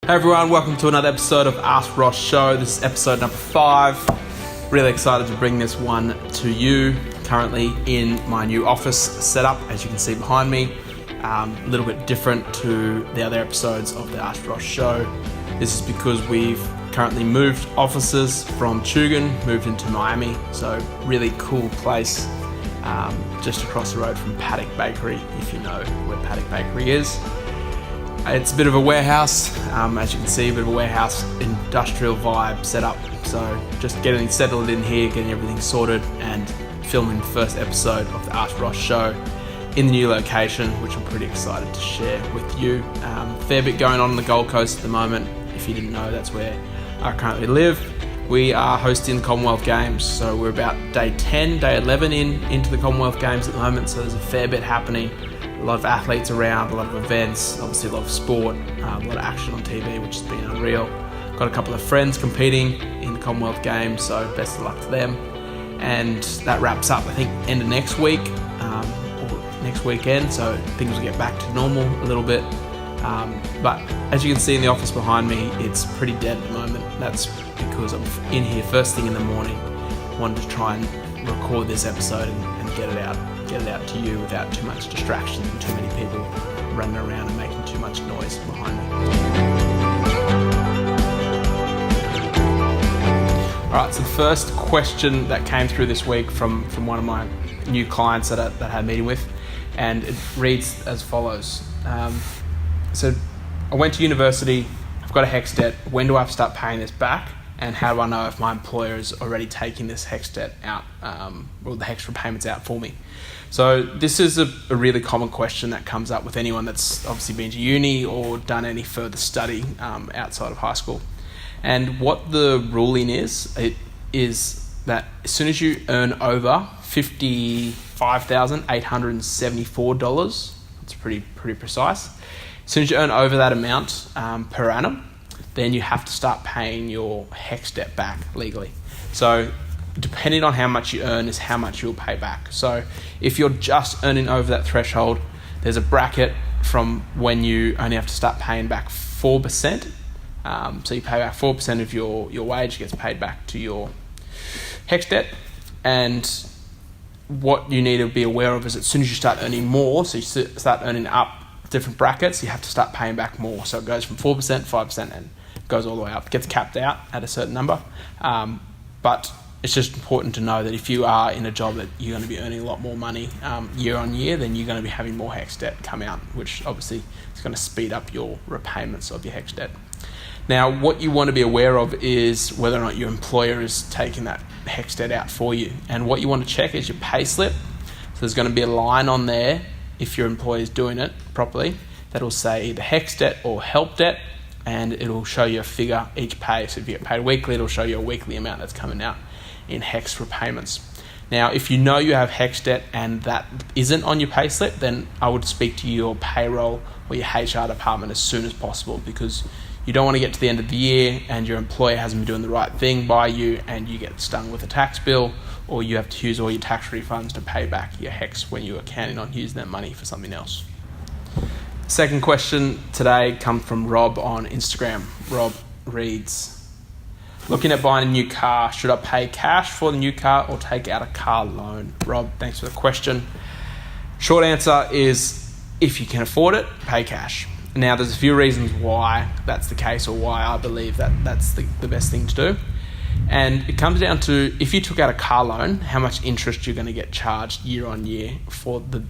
Hey everyone, welcome to another episode of Ask Ross Show. This is episode number 5. Really excited to bring this one to you. Currently in my new office setup, as you can see behind me. A little bit different to the other episodes of the Ask Ross Show. This is because we've currently moved offices from Tugun, moved into Miami. So really cool place, just across the road from Paddock Bakery, if you know where Paddock Bakery is. It's a bit of a warehouse, as you can see, a bit of a warehouse industrial vibe set up. So just getting settled in here, getting everything sorted and filming the first episode of the Ask Ross Show in the new location, which I'm pretty excited to share with you. Fair bit going on the Gold Coast at the moment. If you didn't know, that's where I currently live. We are hosting the Commonwealth Games, so we're about day 10, day 11 into the Commonwealth Games at the moment, so there's a fair bit happening. A lot of athletes around, a lot of events, obviously a lot of sport, a lot of action on TV, which has been unreal. Got a couple of friends competing in the Commonwealth Games, so best of luck to them. And that wraps up, I think, end of next week, or next weekend, so things will get back to normal a little bit. But as you can see in the office behind me, it's pretty dead at the moment. That's because I'm in here first thing in the morning. Wanted to try and record this episode and get it out to you without too much distraction and too many people running around and making too much noise behind me. Alright, so the first question that came through this week from one of my new clients that I had a meeting with, and it reads as follows. So I went to university, I've got a HECS debt, when do I have to start paying this back? And how do I know if my employer is already taking this HECS debt out, or the HECS repayments out for me? So this is a really common question that comes up with anyone that's obviously been to uni or done any further study outside of high school. And what the ruling is that as soon as you earn over $55,874, that's pretty precise. As soon as you earn over that amount per annum, then you have to start paying your HECS debt back legally. So depending on how much you earn is how much you'll pay back. So if you're just earning over that threshold, there's a bracket from when you only have to start paying back 4%. So you pay back 4% of your wage gets paid back to your HECS debt. And what you need to be aware of is as soon as you start earning more, so you start earning up different brackets, you have to start paying back more. So it goes from 4%, 5%, and goes all the way up. It gets capped out at a certain number. But it's just important to know that if you are in a job that you're going to be earning a lot more money year on year, then you're going to be having more HECS debt come out, which obviously is going to speed up your repayments of your HECS debt. Now, what you want to be aware of is whether or not your employer is taking that HECS debt out for you. And what you want to check is your pay slip. So there's going to be a line on there, if your employer is doing it properly, that will say either HECS debt or help debt, and it'll show you a figure each pay. So if you get paid weekly, it'll show you a weekly amount that's coming out in HECS repayments. Now, if you know you have HECS debt and that isn't on your pay slip, then I would speak to your payroll or your HR department as soon as possible, because you don't want to get to the end of the year and your employer hasn't been doing the right thing by you and you get stung with a tax bill, or you have to use all your tax refunds to pay back your HECS when you are counting on using that money for something else. Second question today comes from Rob on Instagram. Rob reads, looking at buying a new car, should I pay cash for the new car or take out a car loan? Rob, thanks for the question. Short answer is, if you can afford it, pay cash. Now, there's a few reasons why that's the case, or why I believe that that's the best thing to do. And it comes down to, if you took out a car loan, how much interest you're going to get charged year on year for the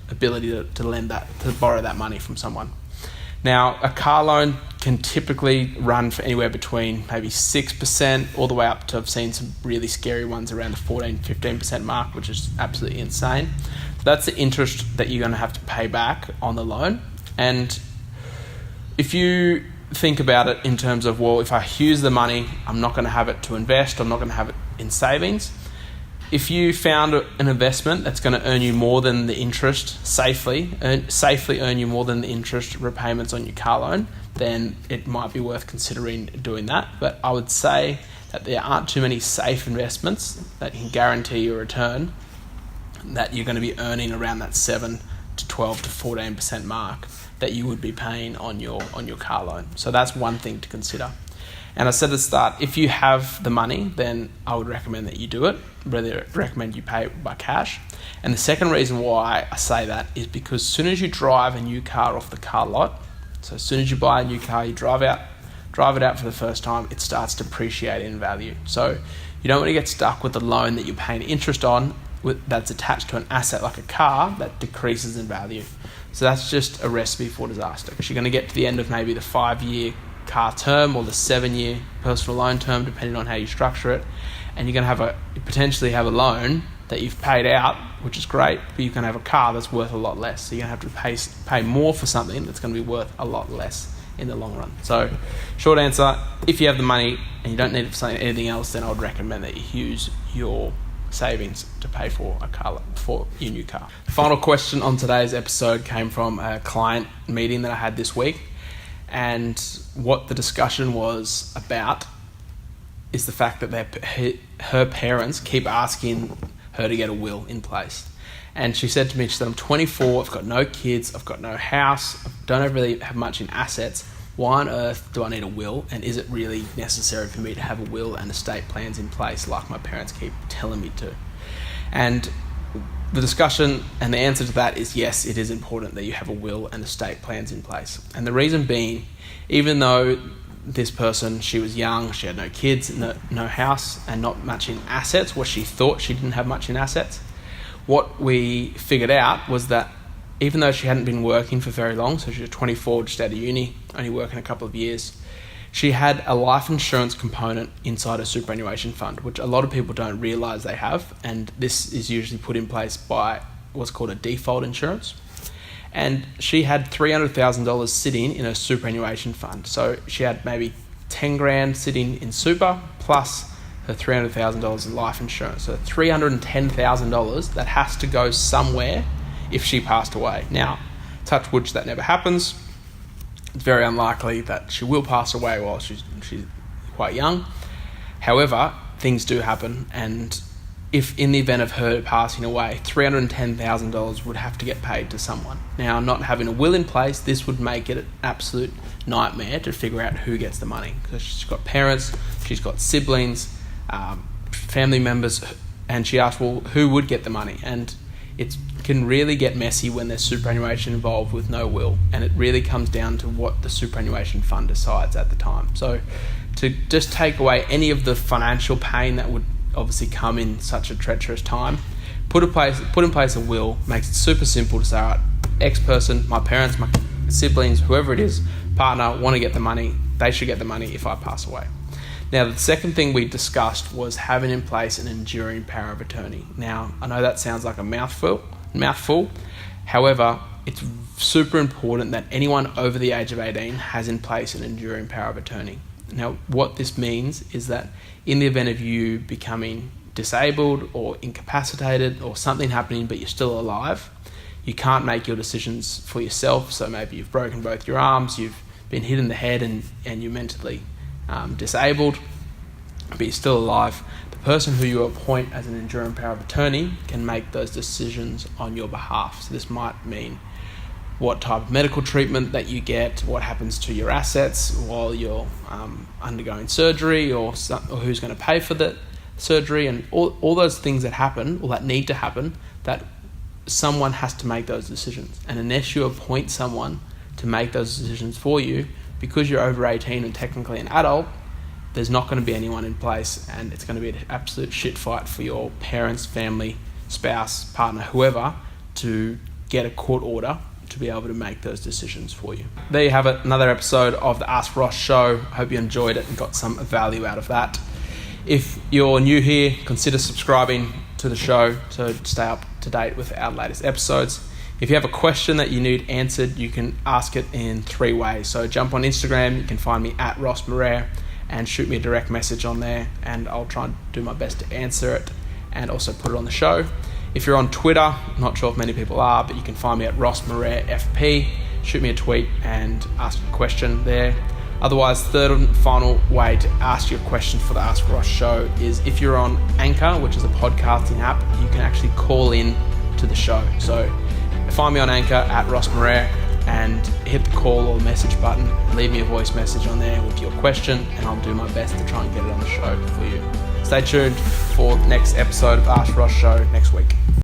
ability to lend that, to borrow that money from someone. Now, a car loan can typically run for anywhere between maybe 6% all the way up to, I've seen some really scary ones around the 14-15% mark, which is absolutely insane. So that's the interest that you're going to have to pay back on the loan. And if you think about it in terms of, well, if I use the money, I'm not going to have it to invest, I'm not going to have it in savings. If you found an investment that's going to earn you more than the interest, safely earn you more than the interest repayments on your car loan, then it might be worth considering doing that. But I would say that there aren't too many safe investments that can guarantee you a return that you're going to be earning around that 7 to 12 to 14% mark that you would be paying on your car loan. So that's one thing to consider. And I said at the start, if you have the money, then I would recommend that you do it. Rather recommend you pay it by cash. And the second reason why I say that is because as soon as you drive a new car off the car lot, so as soon as you buy a new car, you drive it out for the first time, it starts depreciating in value. So you don't want to get stuck with the loan that you're paying interest on that's attached to an asset like a car that decreases in value. So that's just a recipe for disaster, because you're going to get to the end of maybe the 5-year car term or the 7-year personal loan term, depending on how you structure it, and you're going to potentially have a loan that you've paid out, which is great, but you're going to have a car that's worth a lot less. So you're going to have to pay more for something that's going to be worth a lot less in the long run. So short answer, if you have the money and you don't need it for anything else, then I would recommend that you use your savings to pay for for your new car. The final question on today's episode came from a client meeting that I had this week, and what the discussion was about is the fact that her parents keep asking her to get a will in place. And she said to me, she said, I'm 24, I've got no kids, I've got no house, I don't really have much in assets. Why on earth do I need a will? And is it really necessary for me to have a will and estate plans in place like my parents keep telling me to? And the discussion and the answer to that is yes, it is important that you have a will and estate plans in place. And the reason being, even though this person, she was young, she had no kids, no house, and not much in assets, or she thought she didn't have much in assets, what we figured out was that even though she hadn't been working for very long, so she was 24, just out of uni, only working a couple of years, she had a life insurance component inside a superannuation fund, which a lot of people don't realise they have, and this is usually put in place by what's called a default insurance. And she had $300,000 sitting in a superannuation fund. So she had maybe 10 grand sitting in super plus her $300,000 in life insurance. So $310,000 that has to go somewhere if she passed away. Now, touch wood, that never happens. It's very unlikely that she will pass away while she's quite young. However, things do happen, and if in the event of her passing away, $310,000 would have to get paid to someone. Now, not having a will in place, this would make it an absolute nightmare to figure out who gets the money, because she's got parents, she's got siblings, family members, and she asked, well, who would get the money? And it can really get messy when there's superannuation involved with no will, and it really comes down to what the superannuation fund decides at the time. So to just take away any of the financial pain that would obviously come in such a treacherous time, put in place a will, makes it super simple to say, all right, X person, my parents, my siblings, whoever it is, partner, want to get the money, they should get the money if I pass away. Now, the second thing we discussed was having in place an enduring power of attorney. Now, I know that sounds like a mouthful. However, it's super important that anyone over the age of 18 has in place an enduring power of attorney. Now, what this means is that in the event of you becoming disabled or incapacitated or something happening but you're still alive, you can't make your decisions for yourself. So maybe you've broken both your arms, you've been hit in the head and you're mentally disabled, but you're still alive. The person who you appoint as an enduring power of attorney can make those decisions on your behalf. So this might mean what type of medical treatment that you get, what happens to your assets while you're undergoing surgery, or who's going to pay for the surgery, and all those things that happen, or that need to happen, that someone has to make those decisions. And unless you appoint someone to make those decisions for you, because you're over 18 and technically an adult, there's not going to be anyone in place, and it's going to be an absolute shit fight for your parents, family, spouse, partner, whoever, to get a court order to be able to make those decisions for you. There you have it, another episode of the Ask Ross show. Hope you enjoyed it and got some value out of that. If you're new here, consider subscribing to the show to stay up to date with our latest episodes. If you have a question that you need answered, you can ask it in 3 ways. So jump on Instagram, you can find me at Ross Marais, and shoot me a direct message on there, and I'll try and do my best to answer it and also put it on the show. If you're on Twitter, not sure if many people are, but you can find me at Ross Marais FP. Shoot me a tweet and ask a question there. Otherwise, third and final way to ask your question for the Ask Ross show is if you're on Anchor, which is a podcasting app, you can actually call in to the show. So find me on Anchor at Ross Marais, and hit the call or message button. Leave me a voice message on there with your question, and I'll do my best to try and get it on the show for you. Stay tuned for the next episode of Ask Ross Show next week.